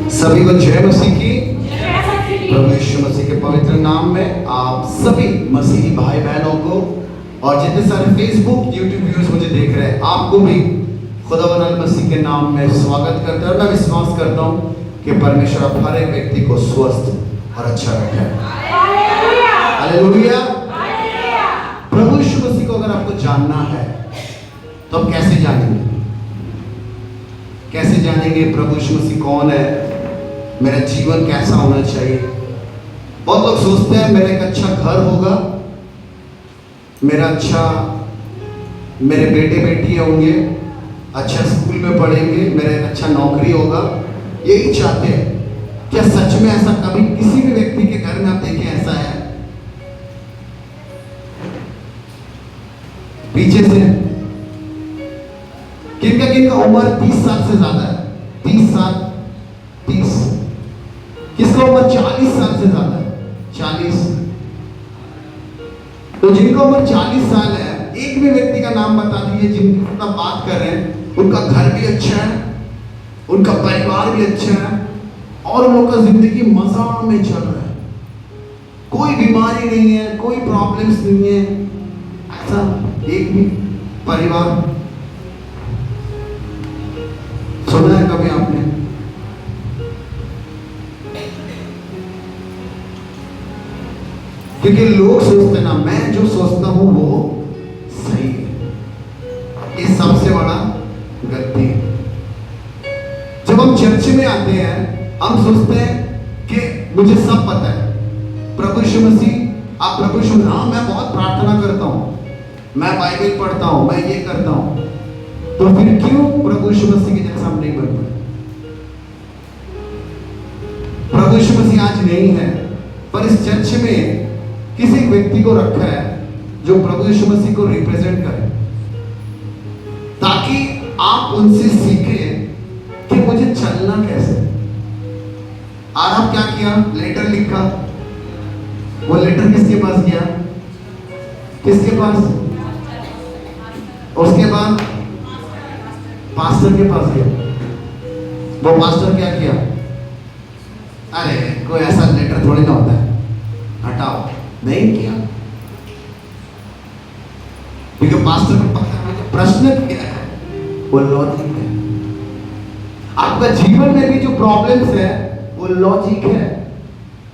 सभी को जय मसीह की। प्रभु यीशु मसीह के पवित्र नाम में आप सभी मसीही भाई बहनों को और जितने सारे फेसबुक यूट्यूब व्यूअर्स मुझे देख रहे हैं आपको भी खुदावंद अल मसीह के नाम में स्वागत करता हूं। मैं विश्वास करता हूं कि परमेश्वर आप हर एक व्यक्ति को स्वस्थ और अच्छा रखे। हालेलुया। प्रभु यीशु मसीह को अगर आपको जानना है तो आप कैसे जानेंगे? कैसे जानेंगे प्रभु यीशु मसीह कौन है, मेरा जीवन कैसा होना चाहिए? बहुत लोग सोचते हैं मेरा एक अच्छा घर होगा, मेरे बेटे बेटी होंगे, अच्छा स्कूल में पढ़ेंगे, मेरा एक अच्छा नौकरी होगा, यही चाहते हैं। क्या सच में ऐसा कभी किसी भी व्यक्ति के घर में आप देखें ऐसा है? पीछे से किनका उम्र 30 साल से ज्यादा है? 30 साल, 30। किसका उम्र 40 साल से ज्यादा है? 40। तो जिनका उम्र 40 साल है, एक भी व्यक्ति का नाम बता दीजिए जिनकी हम बात कर रहे हैं, उनका घर भी अच्छा है, उनका परिवार भी अच्छा है और उन लोगों का जिंदगी मजा में चल रहा है, कोई बीमारी नहीं है, कोई प्रॉब्लम्स नहीं है। ऐसा एक भी परिवार सुना है कभी आपने? क्योंकि लोग सोचते ना, मैं जो सोचता हूं वो सही है, ये सबसे बड़ा गलती है। जब हम चर्च में आते हैं हम सोचते हैं कि मुझे सब पता है। प्रभु यीशु मसीह, आप प्रभु यीशु, हाँ मैं बहुत प्रार्थना करता हूं, मैं बाइबल पढ़ता हूं, मैं ये करता हूं, तो फिर क्यों प्रभु यीशु मसीह के जैसा हम नहीं बन पाए? प्रभु यीशु मसीह आज नहीं है, पर इस चर्च में किसी व्यक्ति को रखा है जो प्रभु यीशु मसीह को रिप्रेजेंट करे, ताकि आप उनसे सीखें कि मुझे चलना कैसे। और आप क्या किया? लेटर लिखा। वो लेटर किसके पास गया? किसके पास? उसके बाद पास्टर के पास गया। वो पास्टर क्या किया? अरे कोई ऐसा लेटर थोड़ी ना होता है, हटाओ। नहीं किया, क्योंकि पास्टर को पता है प्रश्न क्या है, वो लॉजिक है। आपका जीवन में भी जो प्रॉब्लम्स है वो लॉजिक है,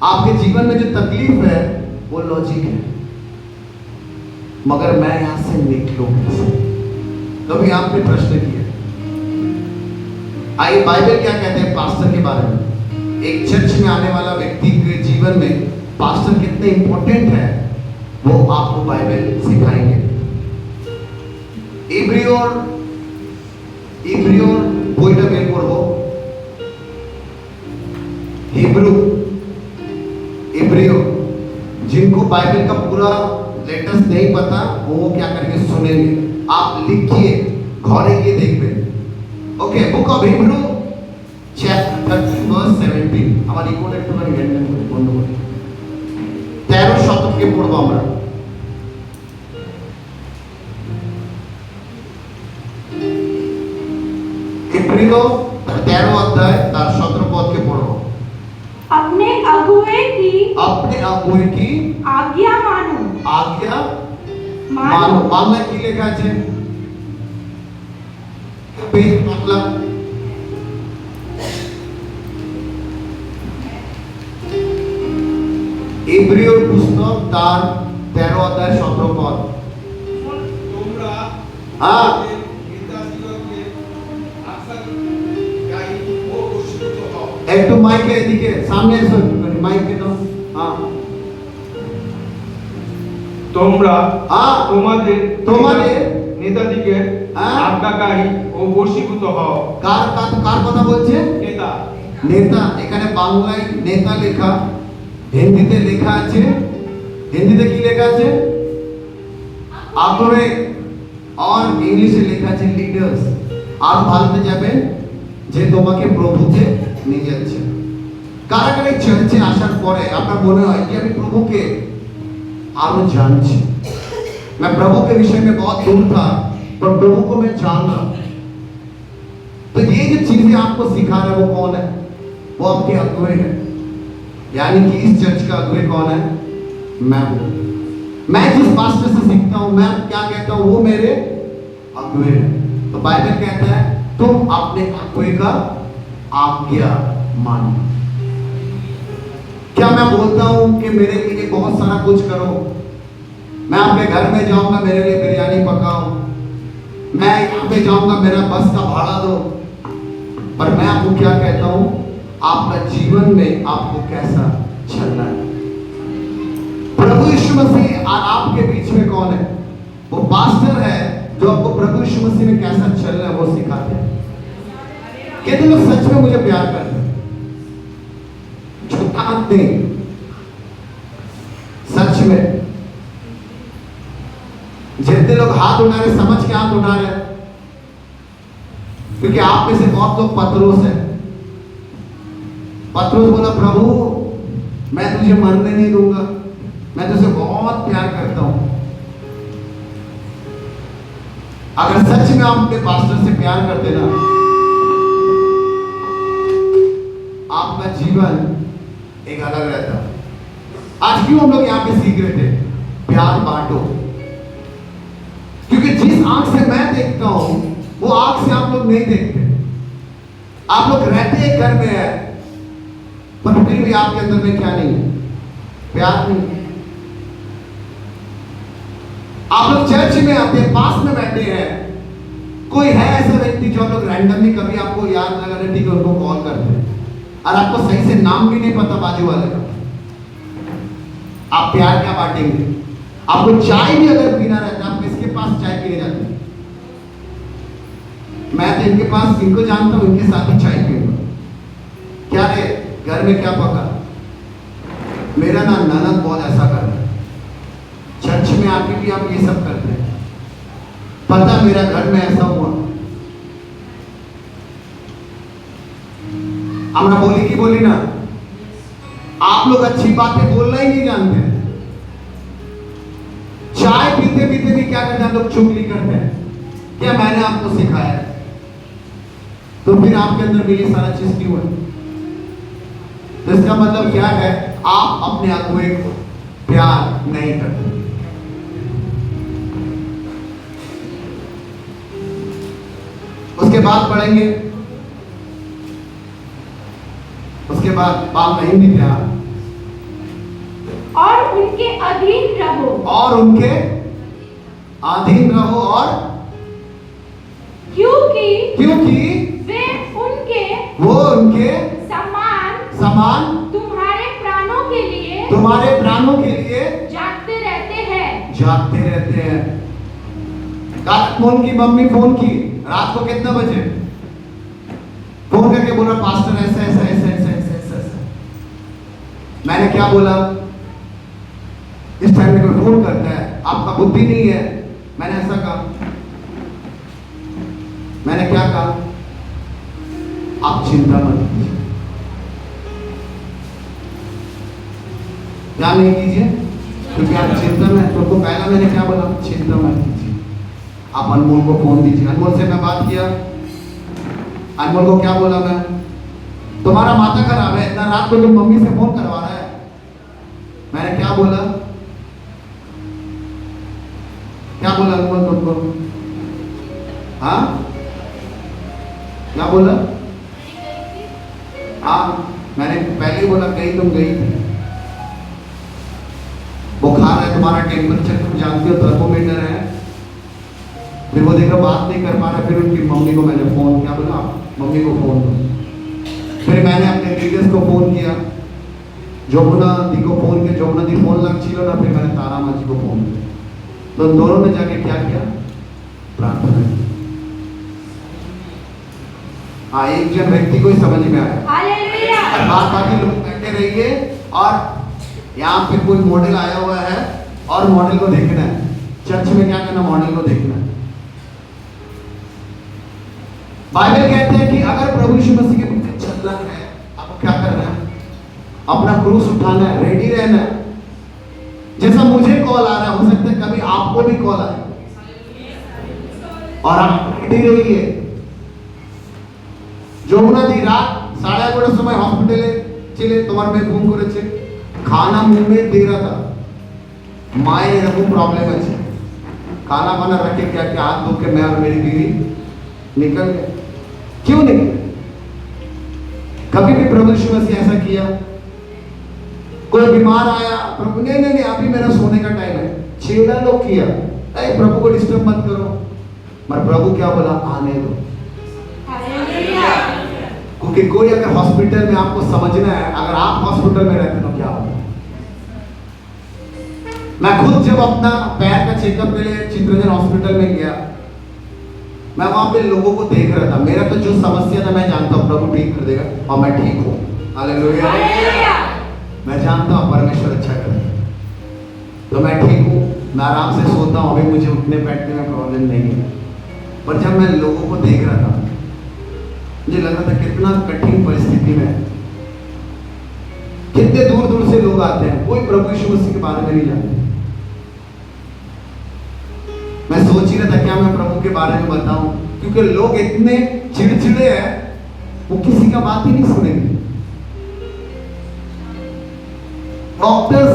आपके जीवन में जो तकलीफ है वो लॉजिक है। मगर मैं यहां से निकलूं कैसे? तो भी आपने प्रश्न किया। आइए बाइबल क्या कहते हैं पास्टर के बारे में? एक चर्च में आने वाला व्यक्ति के जीवन में पास्टर कितने इंपॉर्टेंट है वो आपको बाइबल सिखाएंगे। इब्रियोर বইটা বের করব। इब्रियो, जिनको बाइबल का पूरा लेटेस्ट नहीं पता वो क्या करेंगे? सुनेंगे। आप लिखिए, घरे गए देखबेन। Okay, book of Hebrew chapter 13 verse 17। আমার রিকর্ড একটু করে বন্ধ করে 13 শতকে পড়ব আমরা। इब्रियो 13 अध्याय তার 17 পদকে পড়ব। अपने अगुए की आज्ञा मानो। বাংলা কি লেখা আছে? পেজ বাংলা इब्रियो पुस्तक তার 13 अध्याय 17 পদ। তোমরা একটু মাইকে এদিকে সামনে এসো, মাইকে দাও। তোমরা তোমাদের নেতাদিকে আজ্ঞাকারী ও বশীভূত হও। কার কথা বলছে? নেতা। এখানে বাংলায় নেতা লেখা, হিন্দিতে লেখা আছে। হিন্দিতে কি লেখা আছে? আগ্রহে, আর ইংলিশে লেখা আছে লিডার্স। আর ভারতে যাবেন যে তোমাকে প্রভুতে নিয়ে যাচ্ছে। কারা কারা চার্চে আসার পরে আপনার মনে হয় যে আমি প্রভুকে आरो जानছি, मैं प्रभु के विषय में बहुत दूर था पर प्रभु को मैं जान रहा। तो ये जो चीजें आपको सिखा रहा है वो कौन है? वो आपके अगुवे हैं। यानी कि इस चर्च का अगुवे कौन है? मैं हूं। मैं जिस पास्टर से सीखता हूं, मैं क्या कहता हूं, वो मेरे अगुवे हैं। तो बाइबल कहता है तुम अपने अगुवे का आज्ञा मानो। क्या मैं बोलता हूं कि मेरे लिए बहुत सारा कुछ करो, मैं आपके घर में जाऊंगा मेरे लिए बिरयानी पकाओ, मैं यहाँ पे जाऊंगा मेरा बस का भाड़ा दो, पर मैं आपको क्या कहता हूं, आपका जीवन में आपको कैसा चलना है। प्रभु यीशु मसीह और आपके बीच में कौन है? वो पास्टर है जो आपको प्रभु यीशु मसीह में कैसा चलना है वो सिखाते हैं। कितने लोग सच में मुझे प्यार करते हैं? छुपाते सच में। जितने लोग हाथ उठा रहे, समझ के हाथ उठा रहे, क्योंकि आप में से बहुत लोग पत्रोस है। पत्रोस बोला प्रभु मैं तुझे मरने नहीं दूंगा, मैं तुझे बहुत प्यार करता हूं। अगर सच में आप अपने पास्टर से प्यार करते ना, आपका जीवन एक अलग रहता। आज क्यों हम लोग यहाँ पे सीख रहे थे? प्यार बांटो। क्योंकि जिस आंख से मैं देखता हूं वो आंख से आप लोग नहीं देखते। आप लोग रहते एक घर में है, पर फिर भी आपके अंदर में क्या नहीं है? प्यार नहीं है। आप लोग चर्च में आते हैं, पास में बैठे हैं, कोई है ऐसा व्यक्ति जो आप लोग रैंडमली कभी आपको याद लगा रहे ठीक है उनको कॉल करते हैं और आपको सही से नाम भी नहीं पता बाजू वाले का, आप प्यार क्या बांटेंगे? आपको चाय भी अगर पीना रहता है, आप किसके पास चाय पीने जाते हैं? मैं तो इनके पास, इनको जानता हूं, इनके साथ ही चाय पीऊंगा। क्या रे घर में क्या पका? मेरा ना ननद बहुत ऐसा कर रहा है, चर्च में आके भी आप ये सब करते हैं, पता मेरा घर में ऐसा हुआ। हमरा बोली की बोली ना, आप लोग अच्छी बातें बोलना ही नहीं जानते। चाय पीते पीते भी क्या करते हैं लोग? चुगली करते हैं। क्या मैंने आपको सिखाया है? तो फिर आपके अंदर भी ये सारा चीज क्यों है? तो इसका मतलब क्या है? आप अपने अगुवे को प्यार नहीं करते। उसके बाद पढ़ेंगे, उसके बाद बात नहीं भी प्यार और उनके अधीन रहो, और उनके अधीन रहो, और क्योंकि वो उनके समान तुम्हारे प्राणों के लिए जागते रहते हैं। फोन की मम्मी, फोन की रात को कितना बजे फोन करके बोला पास्टर ऐसा ऐसा ऐसा ऐसा ऐसा ऐसा ऐसा। मैंने क्या बोला? इस टाइम में कोई फोन करता है, आपका बुद्धि नहीं है। मैंने ऐसा कहा, मैंने क्या कहा? आप चिंता मत कीजिए, क्या नहीं कीजिए, क्योंकि आप चिंता में, तो पहला मैंने क्या बोला? चिंता मत कीजिए, आप अनमोल को फोन दीजिए। अनमोल से मैं बात किया, अनमोल को क्या बोला मैं? तुम्हारा माथा खराब है, इतना रात को तुम मम्मी से फोन करवा रहा है। मैंने क्या बोला? क्या बोला अनमोल तुमको? हाँ क्या बोला? हाँ मैंने पहले ही बोला, कहीं तुम गई थी, बुखार है, तुम्हारा टेम्परेचर तुम जानते हो, थर्मोमीटर है। फिर वो देखा बात नहीं कर पा रहा, फिर उनकी मम्मी को मैंने फोन किया, बोला मम्मी को फोन दो। फिर मैंने अपने लीडर्स को फोन किया, जमुना दी को फोन किया, जमुना दी फोन लग छिलो ना, फिर मैंने तारा माँ जी को फोन किया। तो दोनों ने जाके क्या किया? प्रार्थना की। हाँ, एक जन व्यक्ति को ही समझ में आया। हालेलुया। बात बाकी लोग बैठे रहिए, और यहाँ पे कोई मॉडल आया हुआ है और मॉडल को देखना है। चर्च में क्या करना? मॉडल को देखना है। बाइबल कहते हैं कि अगर प्रभु यीशु मसीह के पीछे चलना है, आपको क्या करना है? अपना क्रूस उठाना है, रेडी रहना है। जैसा मुझे कॉल आ रहा है, हो सकता है कभी आपको भी कॉल आए, और आप रेडी रहिए। जमुना दी रात 11:30 সময় হসপিটালে ছিলে, তোমার মেয়ে ফোন করেছে, খানা মুंह में दे रहा था, माए एरकम प्रॉब्लम है, खाना वाना रखे क्या क्या हाथ धो के मैं और मेरी बीवी निकल गए। क्यों निकले? कभी भी प्रभु यीशु मसीह ऐसा किया? कोई बीमार आया, प्रभु नहीं नहीं नहीं अभी मेरा सोने का टाइम है, चेला लोग किया, अरे प्रभु को डिस्टर्ब मत करो, मगर प्रभु क्या बोला? आने दो। क्योंकि कोई अगर हॉस्पिटल में आपको समझना है, अगर आप हॉस्पिटल में रहते तो क्या होगा? मैं खुद जब अपना पैर का चेकअप के लिए चित्रंजन हॉस्पिटल में गया, मैं वहां पे लोगों को देख रहा था, मेरा तो जो समस्या था मैं जानता हूँ प्रभु ठीक कर देगा और मैं ठीक हूँ, हालेलुया। मैं जानता हूँ परमेश्वर अच्छा करेगा, तो मैं ठीक हूँ, मैं आराम से सोता हूँ, अभी मुझे उठने बैठने में प्रॉब्लम नहीं है। पर जब मैं लोगों को देख रहा था, मुझे लगा था कितना कठिन परिस्थिति में, कितने दूर दूर से लोग आते हैं, कोई प्रभु यीशु मसीह के बारे में नहीं जानते। मैं सोच ही रहा था क्या मैं प्रभु के बारे में बताऊं, क्योंकि लोग इतने चिड़चिड़े हैं, वो किसी का बात ही नहीं सुनेंगे। डॉक्टर्स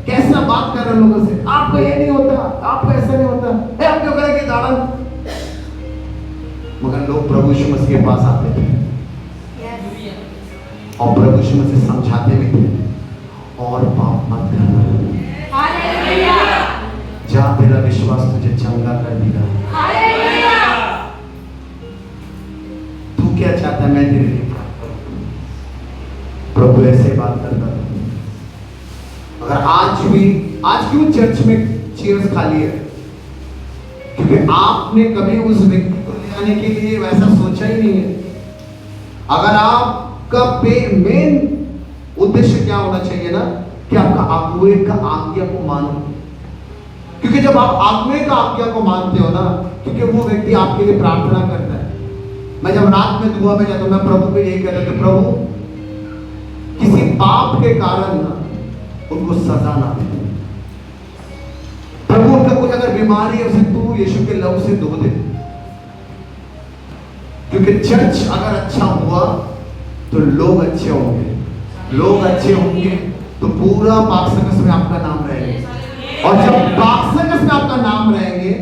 कैसा बात कर रहे हैं लोगों से, आपको ये नहीं होता, आपको ऐसा नहीं होता, आप क्यों करेंगे दाड़न? मगर लोग प्रभु यीशु मसीह के पास आते थे और प्रभु यीशु मसीह समझाते भी थे, और पाप मत करना, जा तेरा विश्वास तुझे चंगा कर देगा। तू क्या चाहता है मैं तेरे लिए प्राप्त करूं? प्रभु ऐसे बात करता था। अगर आज क्यों चर्च में चेयर्स खाली है? क्योंकि आपने कभी उस व्यक्ति को ले आने के लिए वैसा सोचा ही नहीं है। अगर आपका मेन उद्देश्य क्या होना चाहिए ना, कि आपका अगुवे का आज्ञा को मानो, क्योंकि जब आप अगुवे का आज्ञा को मानते हो ना, क्योंकि वो व्यक्ति आपके लिए प्रार्थना करता है। मैं जब रात में दुआ में जाता हूं, मैं प्रभु को यही कहता हूं, प्रभु किसी पाप के कारण ना उनको सजा ना दे, प्रभु उनका कोई अगर बीमारी है उसे तू यीशु के लहू से धो दे, क्योंकि चर्च अगर अच्छा हुआ तो लोग अच्छे होंगे, लोग अच्छे होंगे तो पूरा पाकसकस में आपका नाम रहेगा, और जब पाकसकस में आपका नाम रहेंगे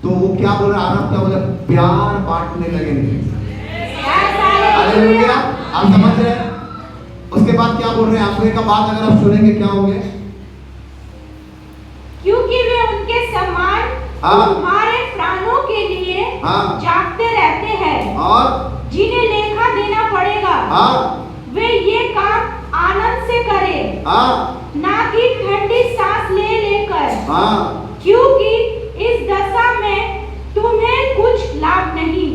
तो वो क्या बोल रहा है, आरब क्या बोल रहा है, प्यार बांटने लगेंगे। हालेलुया, आप समझ रहे हैं? उसके बाद क्या बोल रहे हैं, आखिरी का बात अगर आप सुनेंगे क्या होंगे? क्योंकि वे उनके समान तुम्हारे प्राणों के लिए जागते रहते हैं, और जिन्हें लेखा देना पड़ेगा, वे ये काम आनंद से करें, ना कि ठंडी सांस ले लेकर, क्योंकि इस दशा में तुम्हें कुछ लाभ नहीं।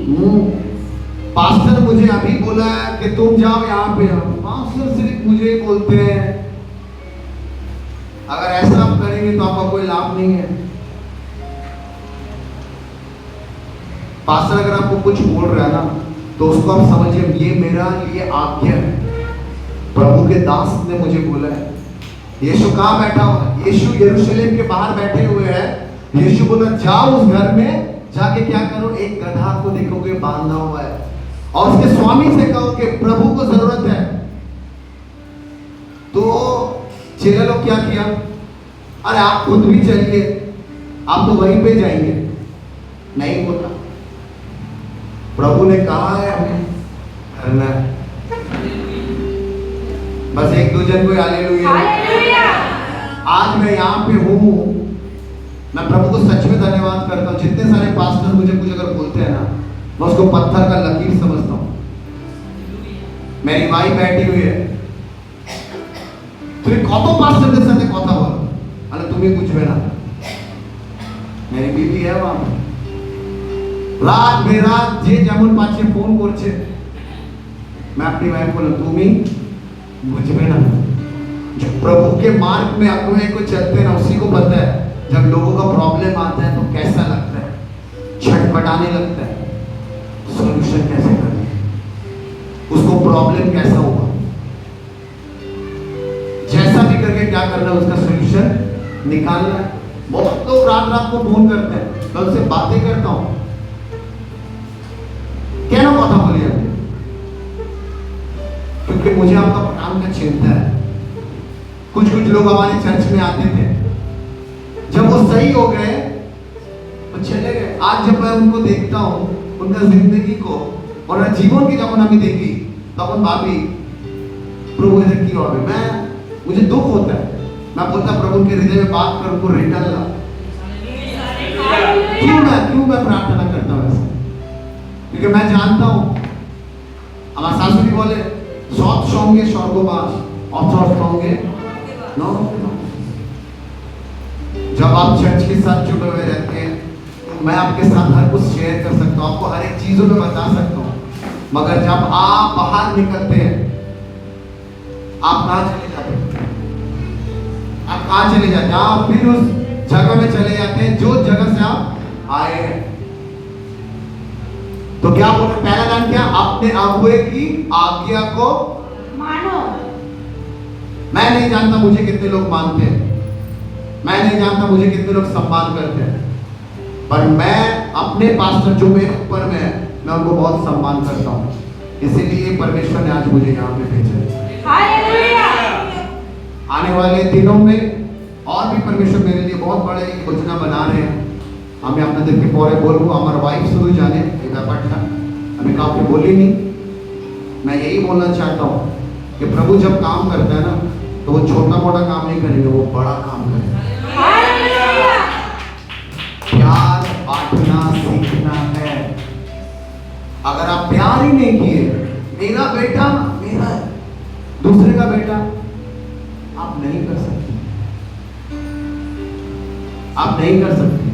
पास्टर मुझे अभी बोला है कि तुम जाओ यहाँ पे, पास्टर सिर्फ मुझे बोलते हैं, अगर ऐसा आप करेंगे तो आपका कोई लाभ नहीं है। पास्टर अगर आपको कुछ बोल रहा है ना, तो उसको आप समझिए ये मेरा लिए आज्ञा है, प्रभु के दास ने मुझे बोला है। यीशु कहाँ बैठा हुआ है? यीशु यरूशलेम के बाहर बैठे हुए हैं। यीशु बोला जाओ उस घर में जाके क्या करो, एक गधा को देखोगे बांधा हुआ है, और उसके स्वामी से कहो कि प्रभु को जरूरत है। तो चेले लोग क्या किया, अरे आप खुद भी चलिए, आप तो वहीं पे जाएंगे। नहीं बोला, प्रभु ने कहा है हमें करना है, बस एक दो जन को हालेलुया। आज मैं यहाँ पे हूँ, मैं प्रभु को सच में धन्यवाद करता हूँ। जितने सारे पास्टर मुझे कुछ अगर बोलते हैं ना, मैं उसको पत्थर का लकीर समझता हूँ। मेरी माई बैठी हुई है, তুমি কত পাস্টারদের সাথে কথা বলো, মানে তুমি বুঝবে না। मेरी बीवी है वहां पे, रात बेरात जे যেমন পাচ্ছে ফোন করছে, मैं अपनी वाइफ को তুমি बुझबे ना। जो प्रभु के मार्ग में अगुवे को चलते हैं ना, उसी को पता है जब लोगों का प्रॉब्लम आता है तो कैसा लगता है, छटपटाने लगता है, सॉल्यूशन कैसे करना, उसको प्रॉब्लम कैसा होगा, जैसा भी करके क्या करना है उसका सॉल्यूशन निकालना है। बहुत लोग रात रात को फोन करते हैं, मैं उनसे बातें करता हूं, क्या ना কথা বলি আপনি क्योंकि मुझे आपका काम का चिंता है। कुछ कुछ लोग हमारे चर्च में आते थे, जब वो सही हो गए तो चले गए। आज जब मैं उनको देखता हूँ, उनका जिंदगी को और जीवन की जब हमें देखी, तब हम भाभी प्रभु इधर की और मुझे दुख होता है। मैं बोलता प्रभु के हृदय में बात कर, उनको रिटर्न ला। क्यों मैं प्रार्थना करता हूँ ऐसे? क्योंकि मैं जानता हूँ, हमारे सासू जी बोले सौत सौंगे स्वर्गवास और सौत सौंगे नो। जब आप चर्च के साथ जुड़े हुए रहते हैं, मैं आपके साथ हर कुछ शेयर कर सकता हूँ, आपको हर एक चीजों में बता सकता हूँ, मगर जब आप बाहर निकलते हैं, आप कहाँ चले जाते हैं? आप कहाँ चले जाते हैं? आप फिर उस जगह में चले जाते हैं जो जगह से आप आए हैं। तो क्या बोले पहला लाइन क्या? अपने अगुए की आज्ञा को मानो। मैं नहीं जानता मुझे कितने लोग मानते हैं, मैं नहीं जानता मुझे कितने लोग सम्मान करते हैं, पर मैं अपने पास्टर जो मेरे ऊपर में है, मैं उनको बहुत सम्मान करता हूँ। इसीलिए परमेश्वर ने आज मुझे यहाँ पे भेजा है। हालेलुया। आने वाले दिनों में और भी परमेश्वर मेरे लिए बहुत बड़े योजना बना रहे हैं। আমি আপনাদেরকে পরে বলবো। আমার वाइफ শুধু জানে এই ব্যাপারটা, আমি কাউকে বলিনি। मैं यही बोलना चाहता हूँ कि प्रभु जब काम करता है ना, तो वो छोटा मोटा काम नहीं करेंगे, वो बड़ा काम करेंगे। हालेलुया। प्यार बांटना सीखना है। अगर आप प्यार ही नहीं किए, मेरा बेटा मेरा है, दूसरे का बेटा, आप नहीं कर सकते, आप नहीं कर सकते।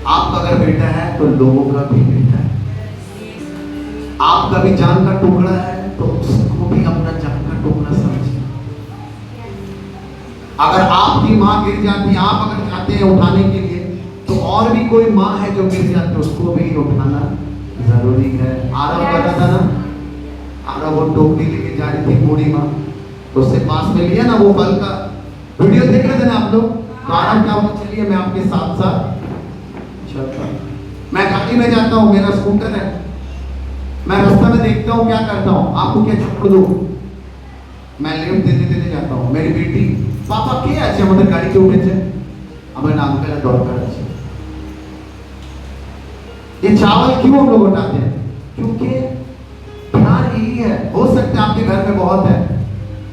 आपका अगर बेटा है तो लोगों का भी बेटा है। आपका भी जान का टुकड़ा है तो उसको भी अपना जान का टुकड़ा समझिए। अगर आपकी माँ गिर जाती है, आप अगर जाते हैं उठाने के लिए, तो और भी कोई माँ है जो गिर जाती है, उसको भी उठाना जरूरी है। आरव बता था ना, आरव वो टोकरी लेके जा रही थी बूढ़ी माँ, तो उससे पास में लिया ना वो फल का वीडियो देख रहे थे ना आप लोग। तो आरव क्या बोला, चलिए मैं आपके साथ साथ चलता हूँ। मैं गाड़ी में जाता हूँ, मेरा स्कूटर है, मैं रास्ता में देखता हूँ क्या करता हूँ, आपको क्या छोड़ दूँ, मैं लिफ्ट देते देते जाता हूँ। मेरी बेटी पापा के আছে আমাদের গাড়িতে উঠেছে, আমার नाम का दरकार है। ये चावल क्यों हम लोग उठाते हैं? क्योंकि प्यार यही है। हो सकता है आपके घर में बहुत है,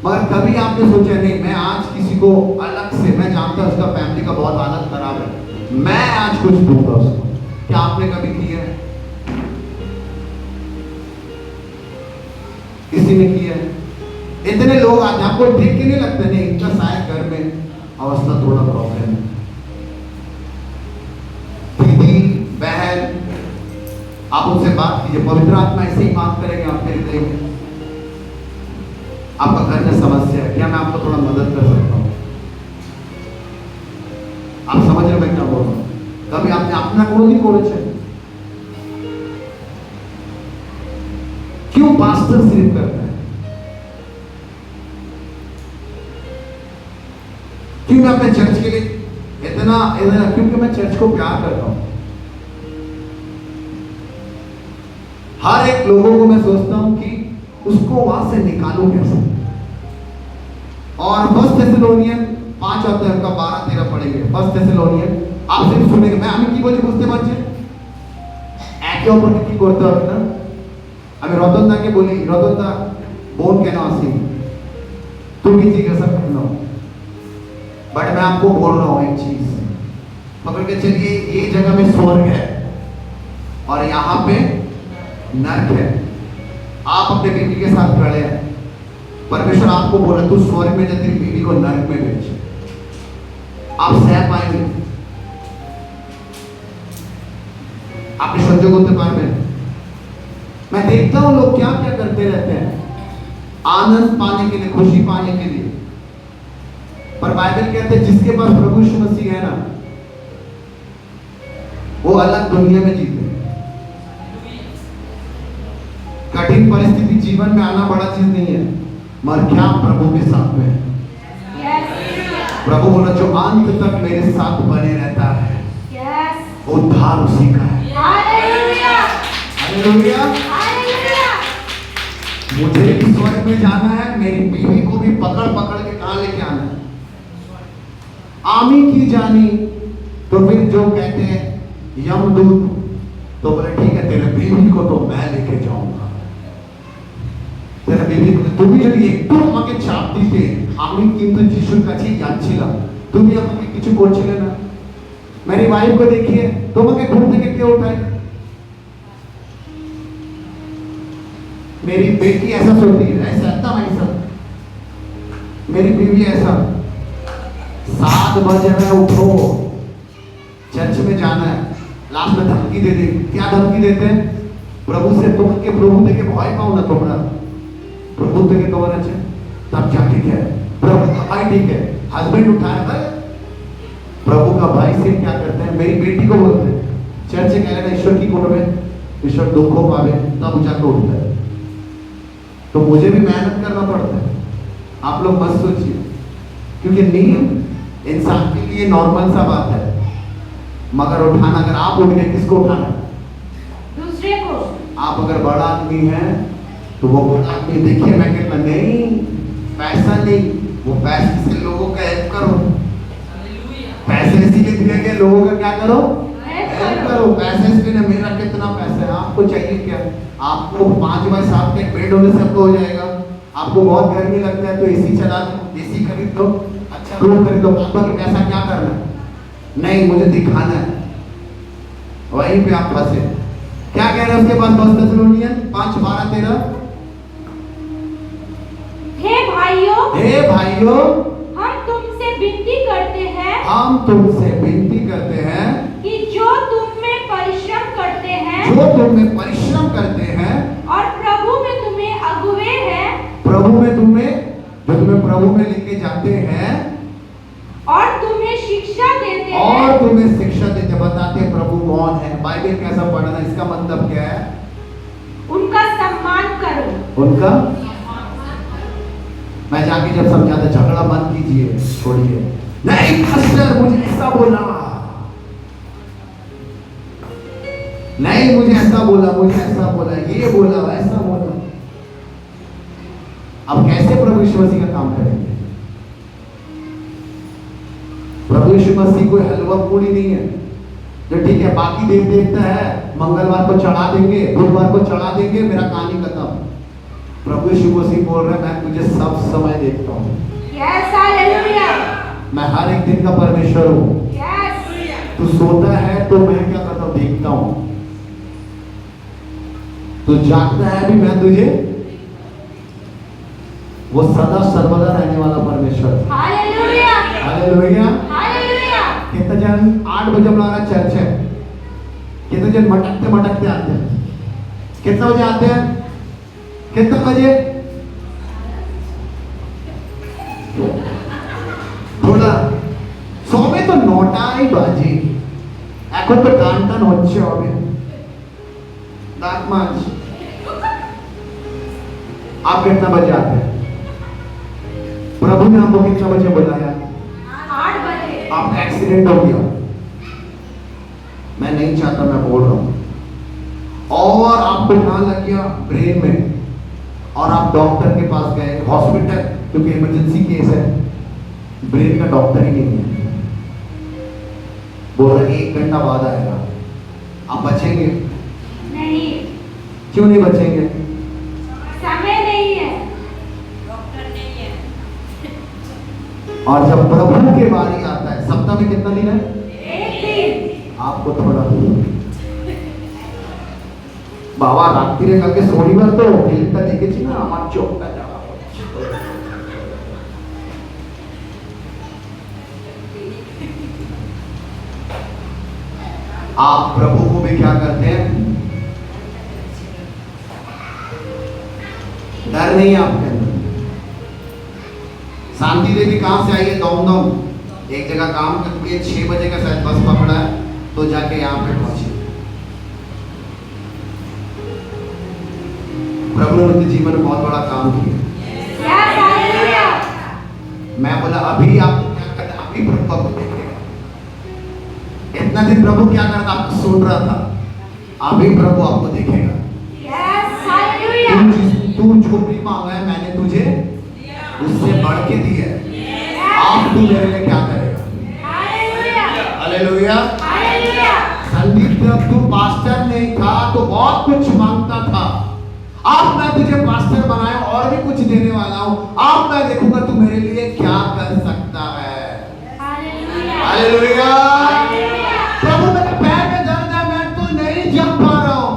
मगर कभी आपने सोचा नहीं मैं आज किसी को अलग से, मैं जानता हूँ उसका फैमिली का बहुत हालत खराब है, मैं आज कुछ दूंगा उसको। क्या आपने कभी किया है? किसी ने किया है? इतने लोग आज आपको देख के नहीं लगता नहीं इनका शायद घर में अवस्था थोड़ा प्रॉब्लम है। दीदी बहन, आप उनसे बात कीजिए, पवित्र आत्मा ऐसे ही बात करेंगे आपके हृदय में। आपका घर में समस्या है, क्या मैं आपको थोड़ा मदद कर सकता हूँ? आप समझ रहे मैं क्या बोल रहा हूँ? कभी आपने अपना कोई करेছে? क्यों पास्टर सिर्फ करता है? क्यों मैं अपने चर्च के लिए इतना इतना? क्योंकि मैं चर्च को प्यार करता हूं। हर एक लोगों को मैं सोचता हूं कि उसको वहां से निकालूं कैसे। और फर्स्ट थेसलोनियन 5 अध्याय का 12-13 पढ़ेंगे। फर्स्ट थेसलोनियन आप सिर्फ सुनेंगे। मैं আমি কি বলছি বুঝতে পারছেন? একে অপরকে কি করতে হবে না? আমি রতনদাকে বলি, রতনদা বোন কেন আসি? তুমি জিজ্ঞাসা করো। बट मैं आपको बोल रहा हूं एक चीज, पकड़ के चलिए, ये जगह में स्वर्ग है और यहाँ पे नरक है। आप अपने बीवी के साथ खड़े हैं, परमेश्वर आपको बोला तू स्वर्ग में जा, तेरी बीवी को नरक में भेज। आप सह पाएंगे? आप सह्य करते पारबें? मैं देखता हूं लोग क्या क्या करते रहते हैं आनंद पाने के लिए, खुशी पाने के लिए, पर बाइबल कहते हैं जिसके पास प्रभु यीशु मसीह है ना, वो अलग दुनिया में जीते। कठिन परिस्थिति जीवन में आना बड़ा चीज नहीं है, मगर क्या प्रभु के साथ में है। प्रभु बोला जो अंत तक मेरे साथ बने रहता है, उद्धार उसी का है। हालेलुया। हालेलुया। मुझे भी स्वर्ग में जाना है, मेरी बीवी को भी पकड़ पकड़ के कहां लेके आना है। आमी की जानी। तो फिर जो कहते हैं यमदूत, तो बोले ठीक है तेरे बीवी को तो मैं लेके जाऊंगा। तेरे बीवी को তুমি যদি একটু আমাকে চাপ দিতে আমি কিন্তু যিশুর কাছে যাচ্ছিলাম, তুমি আমাকে কিছু করছিলে না। मेरी वाइफ को देखिए, তোমাকে ঘুম থেকে কে उठाए? मेरी बेटी ऐसा सोती है, ऐसा एकदम ऐसा। मेरी बीवी ऐसा 7 बजे में उठो, चर्च में जाना है। लास्ट में धमकी दे दी। क्या धमकी देते हैं? प्रभु से तुमके प्रभु থেকে ভয় পাও না তোমরা, प्रभु থেকে তোমার আছে तब क्या ठीक है, प्रभु का भाई ठीक है, हस्बैंड उठाया भाई। प्रभु का भाई से क्या करते हैं? मेरी बेटी को बोलते हैं चर्च से कहना ईश्वर की कोट में ईश्वर दुखों पावे तब जाकर उठता है। तो मुझे भी मेहनत करना पड़ता है, आप लोग मत सोचिए, क्योंकि नींद इंसान के लिए नॉर्मल सा बात है, मगर उठाना, अगर आप उठ गए किसको उठाना? दूसरे को। आप अगर बड़ा आदमी हैं तो वो बड़ा आदमी देखिए, मैं कहता नहीं पैसा नहीं, वो पैसे से लोगों का हेल्प करो। पैसे इसीलिए दिए गए, लोगों का क्या करो? हेल्प करो। पैसे इसलिए ना, मेरा कितना पैसा है, आपको चाहिए क्या? आपको 5x7 का बेड होने से आपको हो जाएगा। आपको बहुत गर्मी लगता है तो एसी चला दो, एसी खरीद लो, अच्छा रूम खरीद लो। बाकी पैसा क्या करना है? नहीं, मुझे दिखाना है। वहीं पे आप फंसे। क्या कह रहे हैं उसके बाद? 2 थेसलोनियन 5:12-13। हे भाइयों, हे भाइयों, हम तुमसे विनती करते हैं हम तुमसे विनती करते हैं कि जो तुम में परिश्रम करते हैं जो तुम में परिश्रम करते हैं और प्रभु में तुम्हें अगुवे हैं, प्रभु में तुम्हें, जो तुम्हें प्रभु में लेके जाते हैं और तुम्हें शिक्षा देते हैं, और तुम्हें शिक्षा देते, बताते हैं प्रभु कौन है, बाइबल कैसा पढ़ना, इसका मतलब क्या है? उनका सम्मान करो। उनका, मैं जाके जब समझाता झगड़ा मत कीजिए, छोड़िए। नहीं पास्टर मुझे ऐसा बोला, नहीं मुझे ऐसा बोला, मुझे ऐसा बोला, ये बोला, वैसा बोला। अब कैसे प्रभु यीशु मसीह का काम करेंगे? प्रभु यीशु मसीह कोई हलवा पूरी नहीं है जो ठीक है बाकी देख देखता है, मंगलवार को चढ़ा देंगे, बुधवार को चढ़ा देंगे, मेरा कहानी खत्म। प्रभु यीशु मसीह बोल रहे हैं मैं तुझे सब समय देखता हूँ। Yes, hallelujah. मैं हर एक दिन का परमेश्वर हूँ। यस। तू सोता है तो मैं क्या करता हूँ? देखता हूँ। तू जागता है भी, मैं तुझे, वो सदा सर्वदा रहने वाला परमेश्वर। हालेलुया। हालेलुया। हालेलुया। कितने जन 8 बजे हमारा चर्च है, कितने जन मटकते मटकते आते हैं? कितने बजे आते हैं? कितने बजे? थोड़ा সবে তো 9টাই বাজে, এখন তো টান টান হচ্ছে হবে, दांत मांज। आप कितना बजे आते हैं? प्रभु ने हमको कितना बजे बुलाया? 8 बजे। आपका एक्सीडेंट हो गया, मैं नहीं चाहता, मैं बोल रहा हूं, और आपको कहां लग गया? ब्रेन में, और आप डॉक्टर के पास गए, हॉस्पिटल, क्योंकि इमरजेंसी केस है, ब्रेन का डॉक्टर ही नहीं है, बोल रहे 1 घंटा बाद आएगा। आप बचेंगे? नहीं, क्यों नहीं बचेंगे? समय नहीं है। और जब प्रभु के बारी आता है, सप्ताह में कितना दिन है? 1 दिन। आपको थोड़ा बाबा रात्रि কালকে শনিবার তো ফিল্মটা দেখেছি না, আমার চোখটা জ্বালা করছে। आप प्रभु को भी क्या करते हैं? डर नहीं है आपके अंदर। शांति देवी कहां से आई है? दम एक जगह काम करती है, 6 बजे का शायद बस पकड़ा है तो जाके यहाँ पे पहुंची। प्रभु ने उनके जीवन में बहुत बड़ा काम किया। Yes, hallelujah. मैं बोला अभी आप क्या करते? अभी प्रभु आपको देखेगा। इतना दिन प्रभु क्या करता? आपको सुन रहा था, अभी प्रभु आपको देखेगा। Yes, hallelujah. तू जो भी मांगा है मैंने तुझे उससे बढ़ के दिया है, अब तू मेरे लिए क्या करेगा? हालेलुया। संदीप जब तू पास्टर नहीं था तो बहुत कुछ मांगता था, अब मैं तुझे पास्टर बनाया और भी कुछ देने वाला हूं, अब मैं देखूंगा तू मेरे लिए क्या कर सकता है। हालेलुया। प्रभु मेरे पैर में दर्द है, मैं तो नहीं जम पा रहा हूं।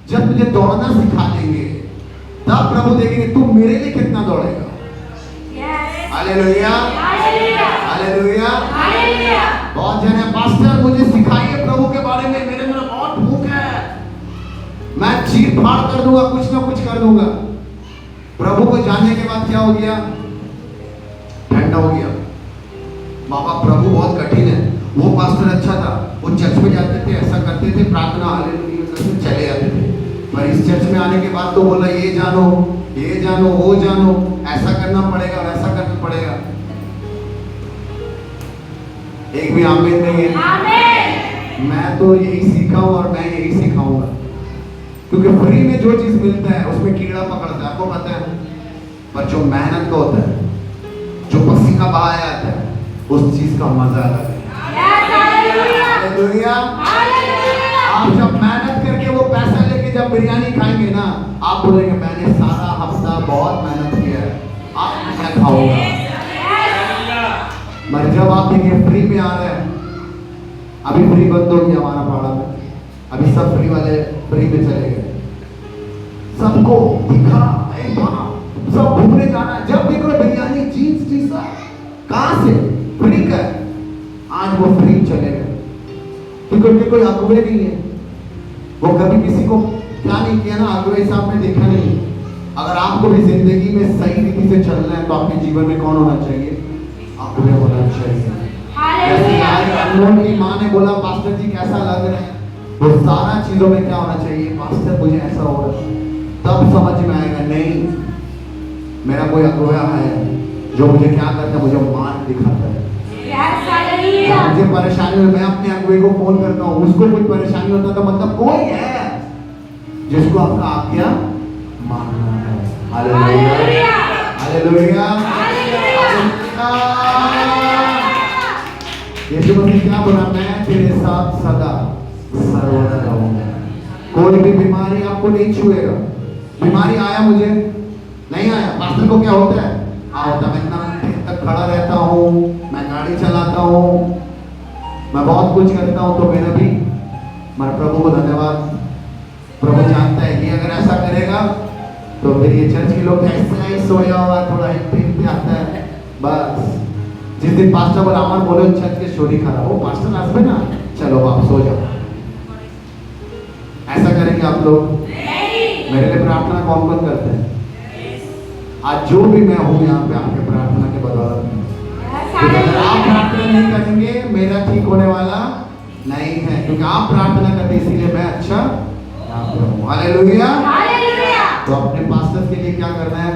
जब तुझे दौड़ना सिखा देंगे तब प्रभु देखेंगे तू मेरे लिए कितना दौड़ेगा। हालेलुया। हालेलुया। बहुत जने पास्टर मुझे सिखाइए प्रभु के बारे में, मेरे में बहुत भूख है, मैं चीर फाड़ कर दूंगा, कुछ ना कुछ कर दूंगा। प्रभु को जानने के बाद क्या हो गया? ठंडा हो गया। बाबा प्रभु बहुत कठिन है। वो पास्टर अच्छा था, वो चर्च में जाते थे, ऐसा करते थे, प्रार्थना हालेलुया करके चले जाते थे, पर इस चर्च में आने के बाद तो बोला ये जानो वो जानो, ऐसा करना पड़ेगा वैसा करना पड़ेगा। एक भी आमीन नहीं है। मैं तो यही सीखा हूं और मैं यही सिखाऊंगा, क्योंकि फ्री में जो चीज मिलता है उसमें कीड़ा पकड़ता है, आपको पता है, पर जो मेहनत का होता है, जो पसीना बहाया जाता है, उस चीज का मजा अलग है। हालेलुया। आप जब मेहनत करके वो पैसा लेके जब बिरयानी खाएंगे ना, आप बोलेंगे मैंने सारा हफ्ता बहुत मेहनत किया है, आप मैं खाऊंगा। मगर जब आप देखिए फ्री में आ रहे हैं, अभी फ्री बंद हो गया हमारा पाड़ा में, अभी सब फ्री वाले फ्री में चले गए, सबको दिखा सब घूमने जाना, जब देखो बिरयानी जीन्स टी शर्ट, कहां से फ्री का, आज वो फ्री चले गए, क्योंकि कोई अगुवे नहीं है, वो कभी किसी को क्या नहीं किया ना, अगुवे हिसाब में देखा नहीं। अगर आपको भी जिंदगी में सही रीति से चलना है तो आपके जीवन में कौन होना चाहिए? अगुवे होना चाहिए। जैसे आज अनमोल की माँ ने बोला पास्टर जी कैसा लग रहा है, वो सारा चीजों में क्या होना चाहिए? पास्टर मुझे ऐसा हो रहा है, तब समझ में आएगा नहीं मेरा कोई अगुवा है जो मुझे क्या करता है, मुझे मार्ग दिखाता है। मुझे परेशानी हो, मैं अपने अगुवे को फोन करता हूँ, उसको कुछ परेशानी होता तो मतलब कोई है जिसको आपका आज्ञा मानना है। हालेलुया। हालेलुया। यीशु मसीह क्या बोला? मैं तेरे साथ सदा सर्वदा रहूंगा, कोई भी बीमारी आपको नहीं छुएगा। बीमारी आया मुझे नहीं आया, पास्टर को क्या होता है? होता मैं इतना देर तक खड़ा रहता हूँ, मैं गाड़ी चलाता हूँ, मैं बहुत कुछ करता हूँ, तो मेरा भी मेरे प्रभु को धन्यवाद। प्रभु जानता है कि अगर ऐसा करेगा तो फिर ये चर्च के लोग ऐसा ही सोया हुआ थोड़ा ही आता है बस। जिस दिन पास्टर बोला अमर बोले चर्च के शोरी खा रहा, वो पास्टर आसपे ना, चलो आप सो जाओ। ऐसा करेंगे आप लोग? मेरे लिए प्रार्थना कौन कौन करते हैं? आज जो भी मैं हूँ यहाँ पे आपके प्रार्थना के बदौलत में, अगर आप प्रार्थना नहीं करेंगे मेरा ठीक होने वाला नहीं है, क्योंकि आप प्रार्थना करते इसीलिए मैं अच्छा यहाँ पे हूँ। हालेलुया। तो अपने पास्टर के लिए क्या करना है?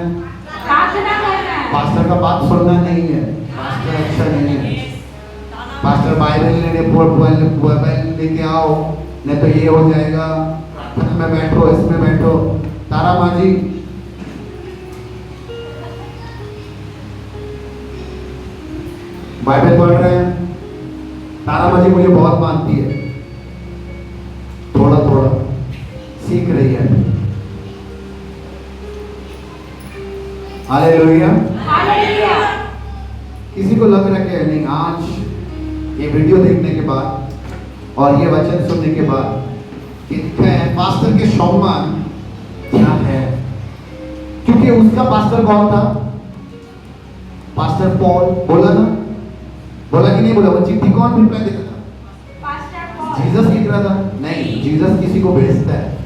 प्रार्थना करना है। पास्टर का बात सुनना नहीं है, पास्टर अच्छा नहीं है। पास्टर बाइबल लेके आओ, नहीं तो ये हो जाएगा, प्रार्थना में बैठो, इसमें बैठो। तारा माँ जी बाइबल पढ़ रहे हैं, तारा माँ जी मुझे बहुत मानती है, थोड़ा थोड़ा सीख रही है। हालेलुया। हालेलुया। किसी को लग रहा है कि नहीं, आज ये वीडियो देखने के बाद और ये वचन सुनने के बाद कितना है पास्टर के सम्मान क्या है? क्योंकि उसका पास्टर कौन था? Pastor Paul. बोला ना, बोला कि नहीं बोला? वो चिट्ठी कौन रिप्लाई देता था? Pastor Paul. जीसस लिख रहा था? नहीं, जीसस किसी को भेजता है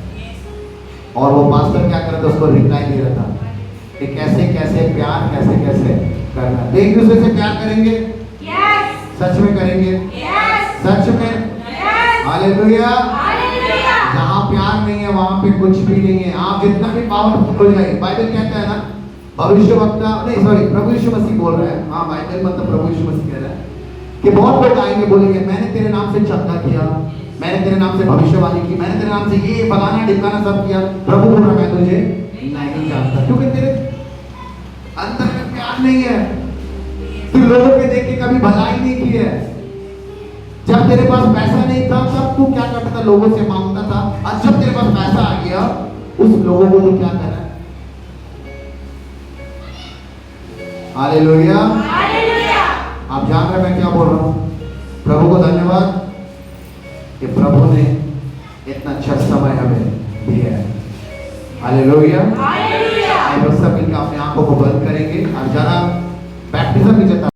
और वो पास्टर क्या करता है? उसको रिप्लाई दे रहा था कि कैसे कैसे प्यार कैसे कैसे करना। एक दूसरे से प्यार करेंगे? यस। सच में करेंगे? यस। सच में? यस। हालेलुया। हालेलुया। जहाँ प्यार नहीं है वहाँ पे कुछ भी नहीं है। आप जितना भी पावरफुल हो जाए, बाइबल कहता है ना, भविष्यवक्ता नहीं सॉरी प्रभु यीशु मसीह बोल रहा है, हाँ बाइबल मतलब प्रभु यीशु मसीह कह रहा है कि बहुत लोग आएंगे बोलेंगे मैंने तेरे नाम से चंगा किया, मैंने तेरे नाम से भविष्यवाणी की, मैंने तेरे नाम से ये फलाना ढिमकाना सब किया। प्रभु बोल रहा मैं तुझे नहीं जानता। लगता, क्योंकि तेरे अंदर में प्यार नहीं है। तू लोगों के देख के कभी भलाई नहीं की है। जब तेरे पास पैसा नहीं था तब तू क्या करता था, लोगों से मांगता था, और जब तेरे पास पैसा आ गया उस लोगों को तू क्या कर रहा है? हालेलुया। हालेलुया। आप जान रहे मैं क्या बोल रहा हूं? प्रभु को धन्यवाद कि प्रभु ने इतना अच्छा समय हमें दिया है। हालेलुया। हालेलुया। सब मिलकर अपने आंखों को बंद करेंगे और जरा बैप्टिज्म भी जता